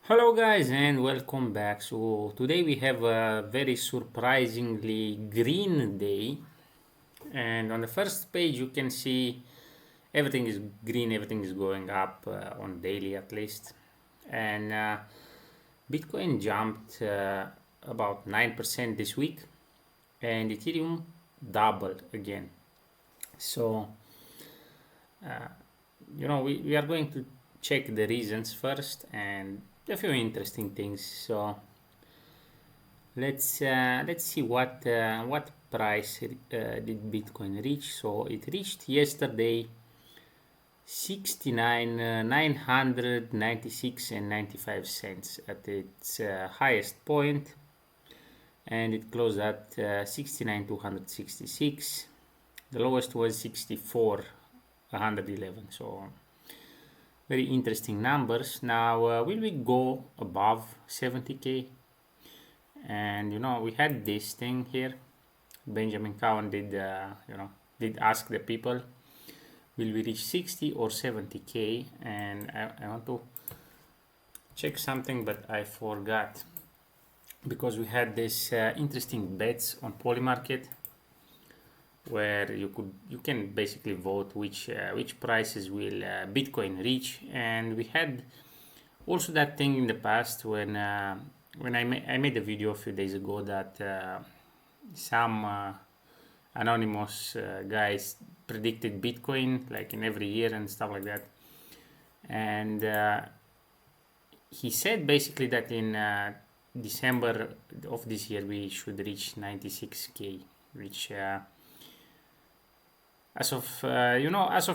Hello guys and welcome back. So today we have a very surprisingly green day, and on the first page you can see everything is green, everything is going up on daily at least, and Bitcoin jumped about 9% this week, and Ethereum doubled again. So we are going to check the reasons first and a few interesting things. So let's see what price did Bitcoin reach. So it reached yesterday 69 996 and 95 cents at its highest point, and it closed at 69 266. The lowest was 64 111. So very interesting numbers. Now will we go above 70k? And we had this thing here. Benjamin Cowan did ask the people, will we reach 60 or 70k? And I want to check something, but I forgot, because we had this interesting bets on Polymarket, where you can basically vote which prices will Bitcoin reach. And we had also that thing in the past when I made a video a few days ago that some anonymous guys predicted Bitcoin like in every year and stuff like that. And he said basically that in December of this year we should reach 96k, which as of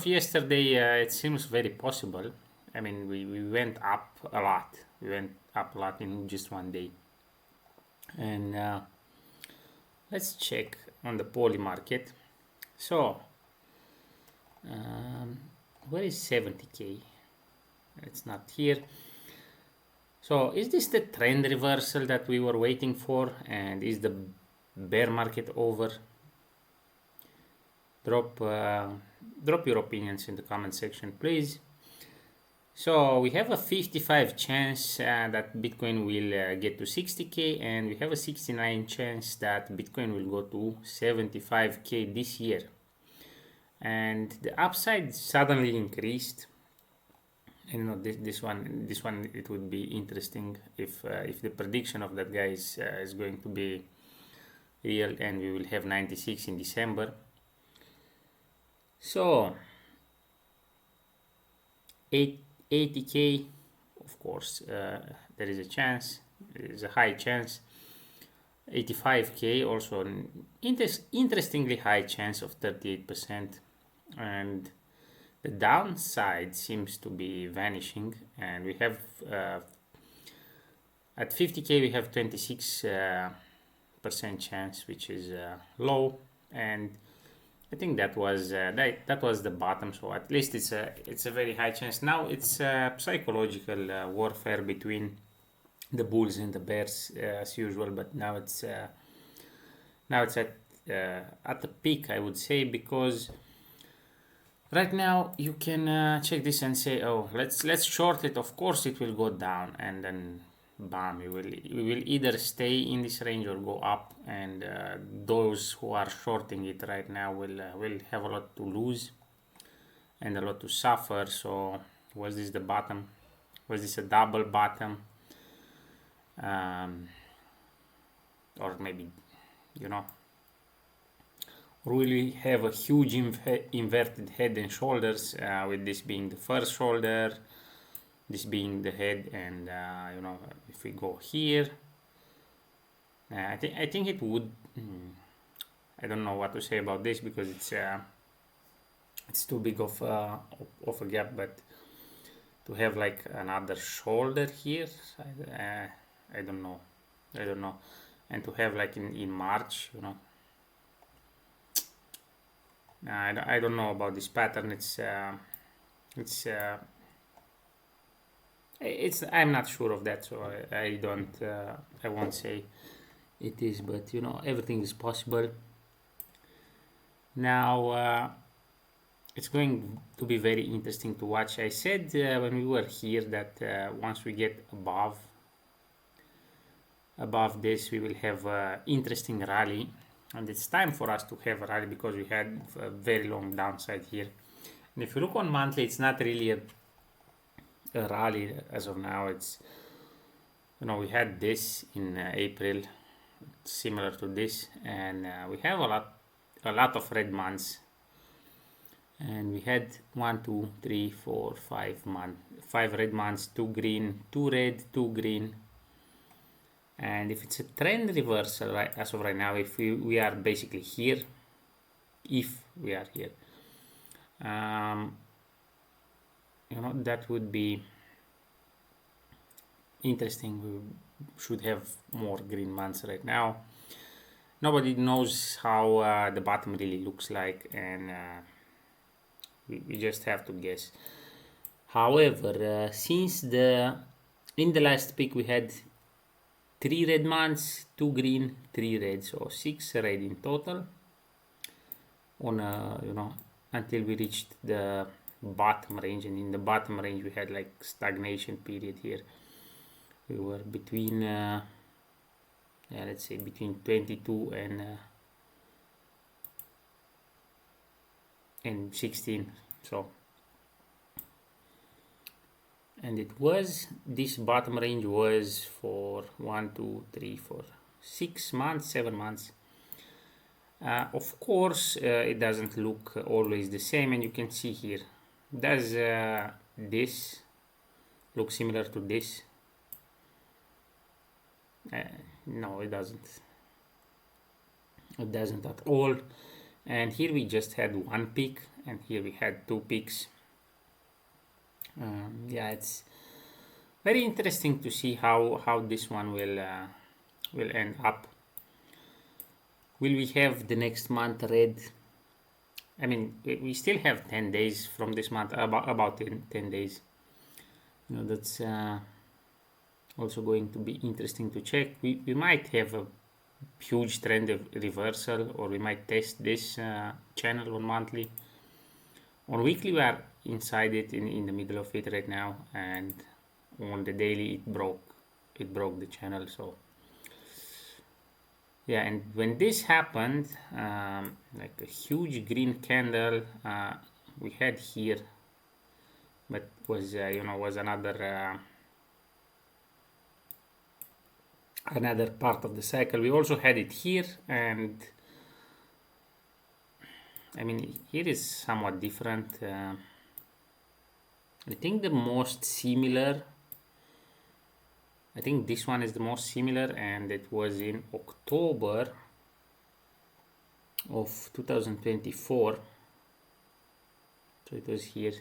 yesterday, it seems very possible. I mean, we went up a lot. We went up a lot in just one day. And let's check on the Poly market. So, where is 70k? It's not here. So, is this the trend reversal that we were waiting for? And is the bear market over? Drop your opinions in the comment section, please. So we have a 55 chance that Bitcoin will get to 60k, and we have a 69 chance that Bitcoin will go to 75k this year. And the upside suddenly increased. And this one it would be interesting if the prediction of that guy is going to be real, and we will have 96 in December. So 80k, of course, there is a chance, there is a high chance. 85k, also an interestingly high chance of 38%. And the downside seems to be vanishing, and we have at 50k we have 26% chance, which is low. And I think that was the bottom. So at least it's a very high chance. Now it's psychological warfare between the bulls and the bears as usual, but now it's at the peak, I would say, because right now you can check this and say, oh, let's short it. Of course it will go down, and then bam, we will either stay in this range or go up. And those who are shorting it right now will have a lot to lose and a lot to suffer. So was this the bottom? Was this a double bottom? Or maybe, or will we have a huge inverted head and shoulders, with this being the first shoulder, this being the head, and if we go here, I think it would. I don't know what to say about this, because it's too big of a gap. But to have like another shoulder here, I don't know, and to have like in March, I don't know about this pattern. I'm not sure of that, so I won't say it is, but everything is possible. Now it's going to be very interesting to watch. I said when we were here that once we get above this, we will have an interesting rally, and it's time for us to have a rally because we had a very long downside here. And if you look on monthly, it's not really a rally as of now. It's, you know, we had this in April, similar to this, and we have a lot of red months, and we had 1 2 3 4 5 red months, 2 green, 2 red, 2 green. And if it's a trend reversal, right, as of right now, if we are basically here, if we are here, you know, that would be interesting. We should have more green months right now. Nobody knows how the bottom really looks like, and we just have to guess. However, since in the last peak we had 3 red months, 2 green, 3 red, so 6 red in total on you know, until we reached the bottom range. And in the bottom range we had like stagnation period here. We were between yeah, let's say between 22 and 16. So, and it was, this bottom range was for 1 2 3 4 6 months, 7 months. Of course, it doesn't look always the same, and you can see here, does this look similar to this? No, it doesn't. It doesn't at all. And here we just had 1 peak, and here we had 2 peaks. Yeah, it's very interesting to see how this one will end up. Will we have the next month red? I mean, we still have 10 days from this month, about 10 days. You know, that's also going to be interesting to check. We might have a huge trend reversal, or we might test this channel on monthly. On weekly we are inside it, in the middle of it right now, and on the daily it broke the channel. So yeah, and when this happened, like a huge green candle we had here, but was you know, was another part of the cycle. We also had it here, and I mean, here is somewhat different. I think the most similar, I think this one is the most similar, and it was in October of 2024. So it was here,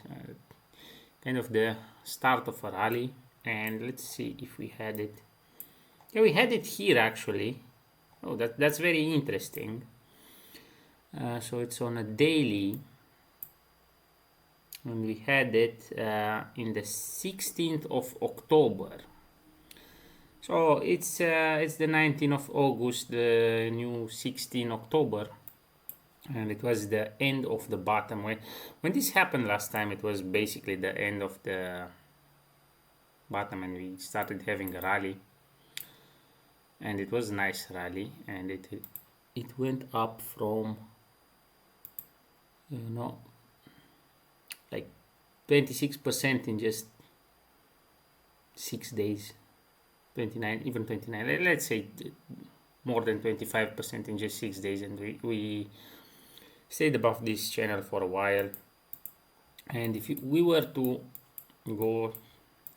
kind of the start of a rally. And let's see if we had it. Yeah, we had it here actually. Oh, that's very interesting. So it's on a daily, and we had it in the 16th of October. So it's the 19th of August, the new 16 October, and it was the end of the bottom. When this happened last time, it was basically the end of the bottom, and we started having a rally, and it was a nice rally, and it went up from, you know, like 26% in just 6 days, 29, even 29, let's say more than 25% in just 6 days. And we stayed above this channel for a while. And if we were to go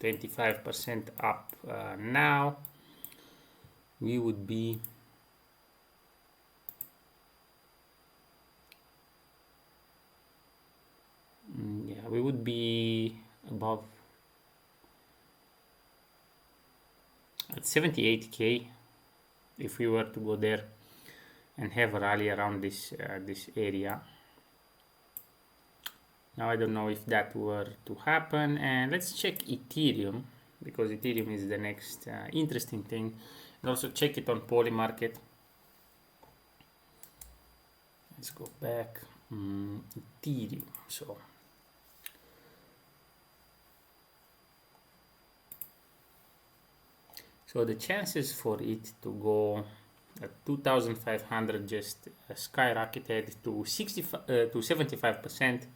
25% up now, we would be yeah, we would be above at 78k if we were to go there and have a rally around this area. Now I don't know if that were to happen, and let's check Ethereum, because Ethereum is the next interesting thing, and also check it on Polymarket. Let's go back. Ethereum. So the chances for it to go at 2,500 just skyrocketed to 75%,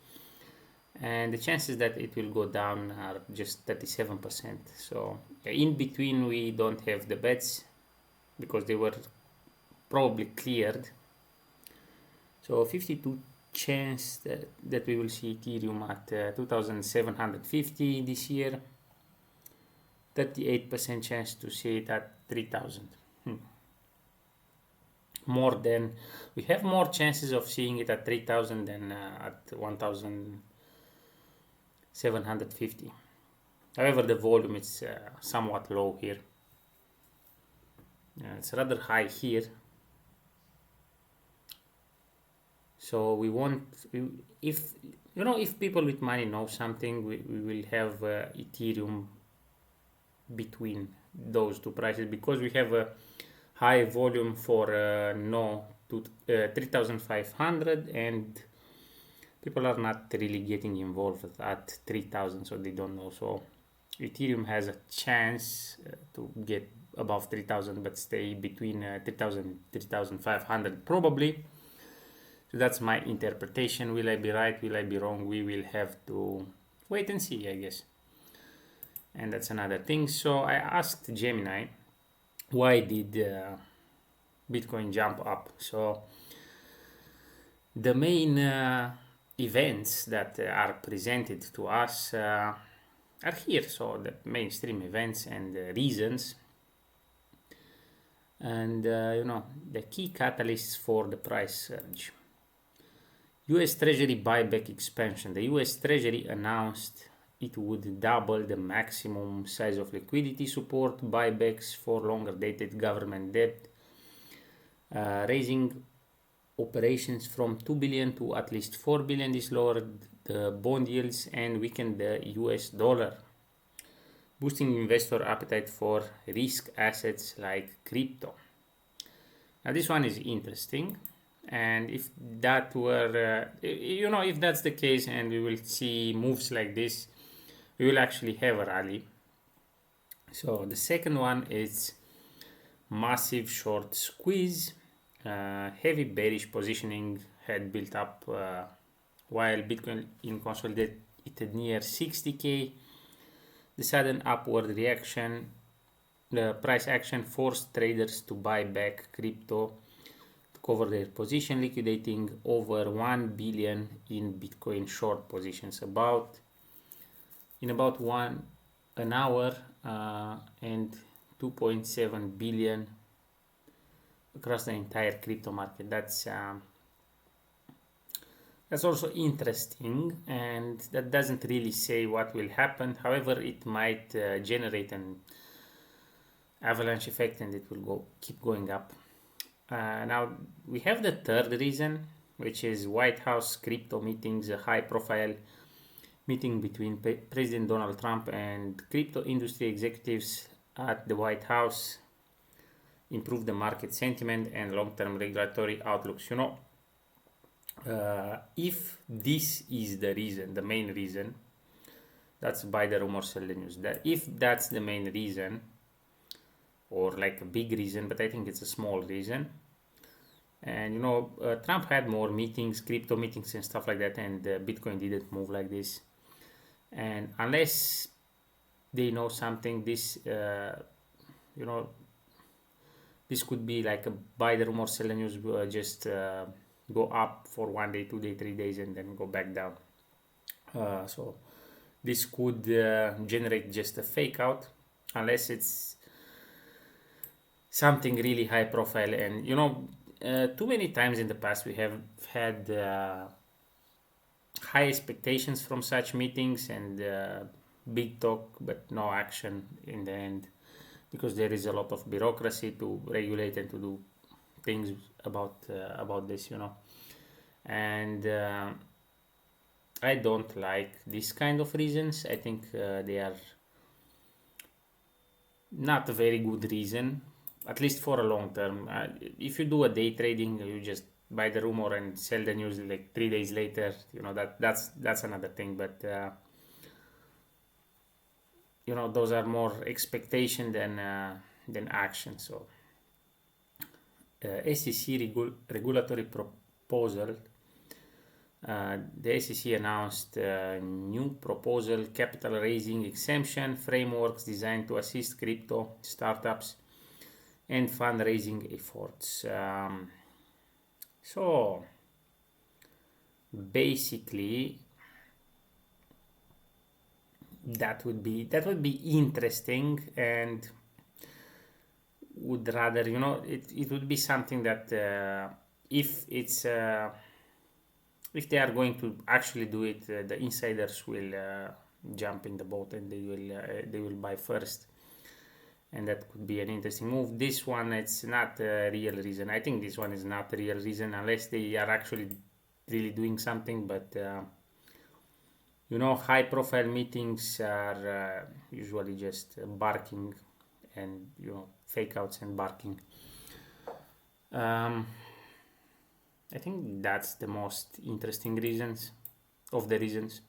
and the chances that it will go down are just 37%. So in between we don't have the bets because they were probably cleared. So 52 chance that we will see Ethereum at 2,750 this year. 38% chance to see it at 3,000. We have more chances of seeing it at 3,000 than at 1,750. However, the volume is somewhat low here. It's rather high here. So we want, if people with money know something, we will have Ethereum between those two prices, because we have a high volume for no to 3,500, and people are not really getting involved at 3,000, so they don't know. So Ethereum has a chance to get above 3,000 but stay between 3,000 3,500 probably. So that's my interpretation. Will I be right? Will I be wrong? We will have to wait and see, I guess. And that's another thing. So I asked Gemini, why did Bitcoin jump up? So the main events that are presented to us are here. So the mainstream events and reasons, and the key catalysts for the price surge. US Treasury buyback expansion. The US Treasury announced it would double the maximum size of liquidity support buybacks for longer dated government debt, raising operations from 2 billion to at least 4 billion. This lowered the bond yields and weakened the US dollar, boosting investor appetite for risk assets like crypto. Now this one is interesting, and if that were if that's the case and we will see moves like this, we will actually have a rally. So the second one is massive short squeeze. Heavy bearish positioning had built up while Bitcoin consolidated near 60k. The sudden upward reaction, the price action, forced traders to buy back crypto to cover their position, liquidating over 1 billion in Bitcoin short positions in about an hour, and 2.7 billion across the entire crypto market. That's also interesting, and that doesn't really say what will happen. However, it might generate an avalanche effect, and it will keep going up. Now we have the third reason, which is White House crypto meetings. A high-profile meeting between President Donald Trump and crypto industry executives at the White House improved the market sentiment and long-term regulatory outlooks. If this is the reason, the main reason, that's buy the rumor, sell the news. If that's the main reason, or like a big reason, but I think it's a small reason. And Trump had more meetings, crypto meetings and stuff like that, and Bitcoin didn't move like this. And unless they know something, this this could be like a buy the rumor, sell the news, just go up for 1 day, 2 days, 3 days, and then go back down. So this could generate just a fake out, unless it's something really high profile. And too many times in the past we have had high expectations from such meetings, and big talk but no action in the end, because there is a lot of bureaucracy to regulate and to do things about this, and I don't like this kind of reasons. I think they are not a very good reason, at least for a long term. If you do a day trading, you just buy the rumor and sell the news like 3 days later, you know, that's another thing. But you know, those are more expectation than action. So SEC regulatory proposal. The SEC announced a new proposal, capital raising exemption frameworks designed to assist crypto startups and fundraising efforts. So basically, that would be interesting, and would rather, you know, it would be something that if they are going to actually do it, the insiders will jump in the boat and they will buy first, and that could be an interesting move. This one, it's not a real reason. I think this one is not a real reason unless they are actually really doing something. But you know, high profile meetings are usually just barking and, you know, fake outs and barking. I think that's the most interesting reasons of the reasons.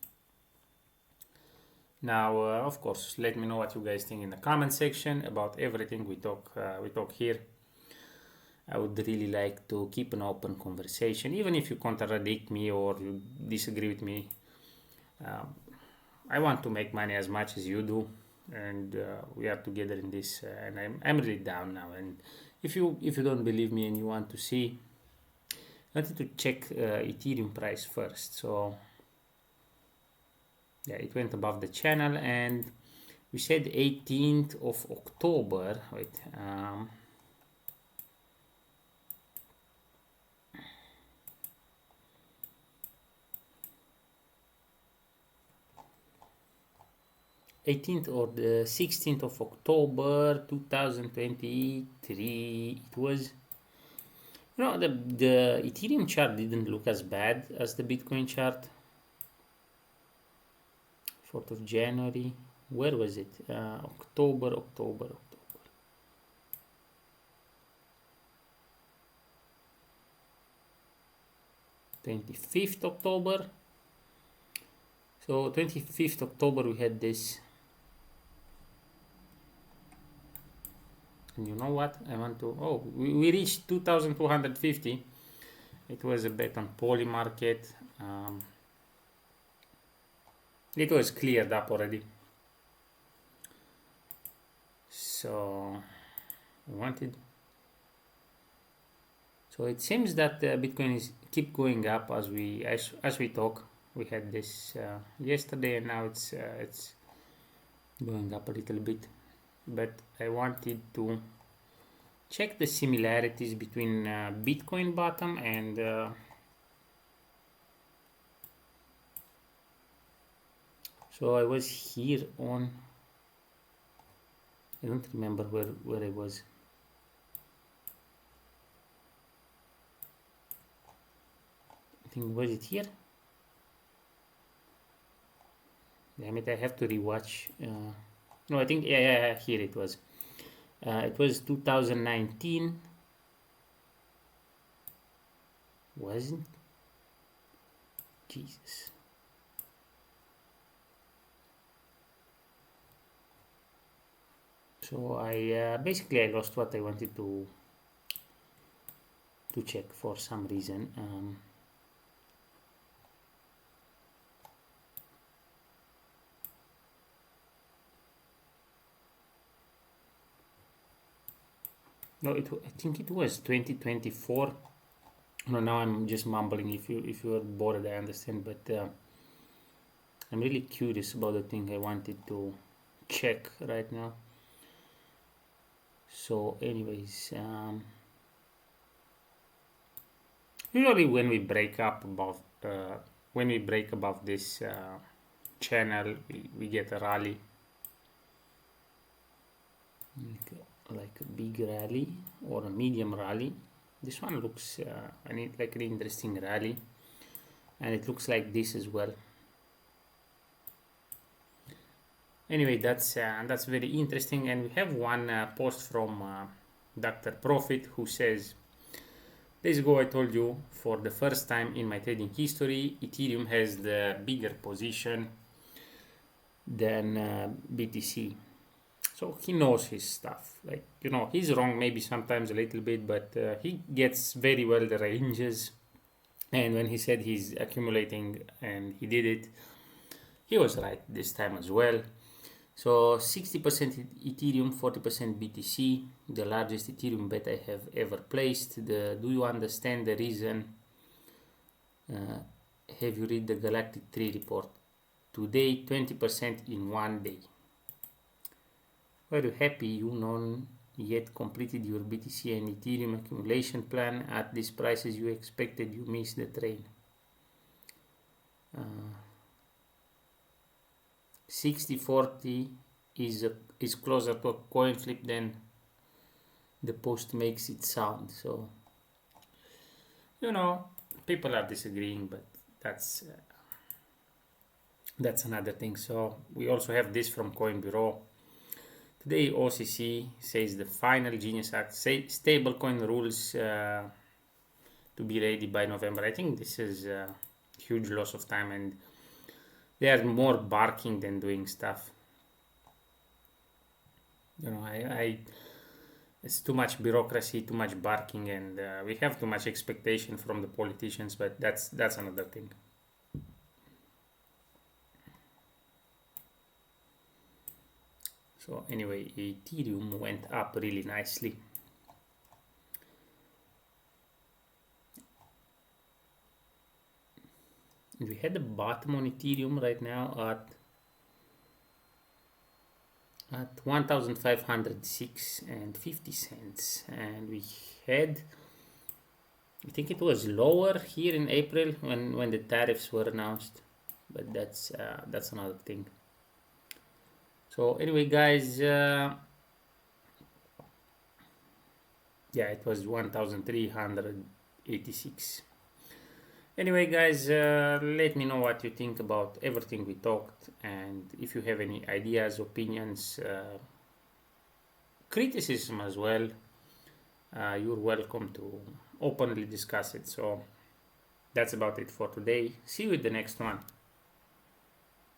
Now, of course, let me know what you guys think in the comment section about everything we talk here. I would really like to keep an open conversation, even if you contradict me or you disagree with me. I want to make money as much as you do, and we are together in this. And I'm really down now. And if you don't believe me and you want to see, I wanted to check Ethereum price first. So yeah, it went above the channel, and we said 18th of October. Wait. 18th or the 16th of October 2023 it was. You know, the Ethereum chart didn't look as bad as the Bitcoin chart. 4th of January, where was it? October 25th October. So 25th October we had this. And you know what? I want to, we reached 2250. It was a bet on Poly market. It was cleared up already. So we wanted. So it seems that Bitcoin is keep going up as we talk. We had this yesterday, and now it's going up a little bit. But I wanted to check the similarities between Bitcoin bottom and so I was here on, I don't remember where I was. I think, was it here? Damn it, I have to rewatch. No, I think, yeah, here it was. It was 2019. Wasn't? Jesus. So I basically I lost what I wanted to check for some reason. No, I think it was 2024. No, now I'm just mumbling. If you are bored, I understand, but I'm really curious about the thing I wanted to check right now. So, anyways, usually when we break up above this channel, we get a rally. Like a big rally or a medium rally. This one looks like an interesting rally, and it looks like this as well. Anyway, that's very interesting. And we have one post from DR.Profit who says Days ago I told you, for the first time in my trading history, Ethereum has the bigger position than BTC. So he knows his stuff. Like, you know, he's wrong maybe sometimes a little bit, but he gets very well the ranges. And when he said he's accumulating and he did it, he was right this time as well. So 60% Ethereum, 40% BTC, the largest Ethereum bet I have ever placed. Do you understand the reason? Have you read the Galactic Tree report? Today, 20% in one day. Were you happy you not yet completed your BTC and Ethereum accumulation plan at these prices you expected? You missed the train. 60-40 is closer to a coin flip than the post makes it sound. So, you know, people are disagreeing, but that's another thing. So we also have this from Coin Bureau. Today OCC says the final Genius Act stablecoin rules to be ready by November. I think this is a huge loss of time, and they are more barking than doing stuff. You know, it's too much bureaucracy, too much barking, and we have too much expectation from the politicians, but that's another thing. So anyway, Ethereum went up really nicely. We had the bottom on Ethereum right now at 1,506.50, and we had, I think it was lower here in April when the tariffs were announced, but that's another thing. So anyway, guys, yeah, it was 1,386. Anyway, guys, let me know what you think about everything we talked, and if you have any ideas, opinions, criticism as well, you're welcome to openly discuss it. So that's about it for today. See you in the next one.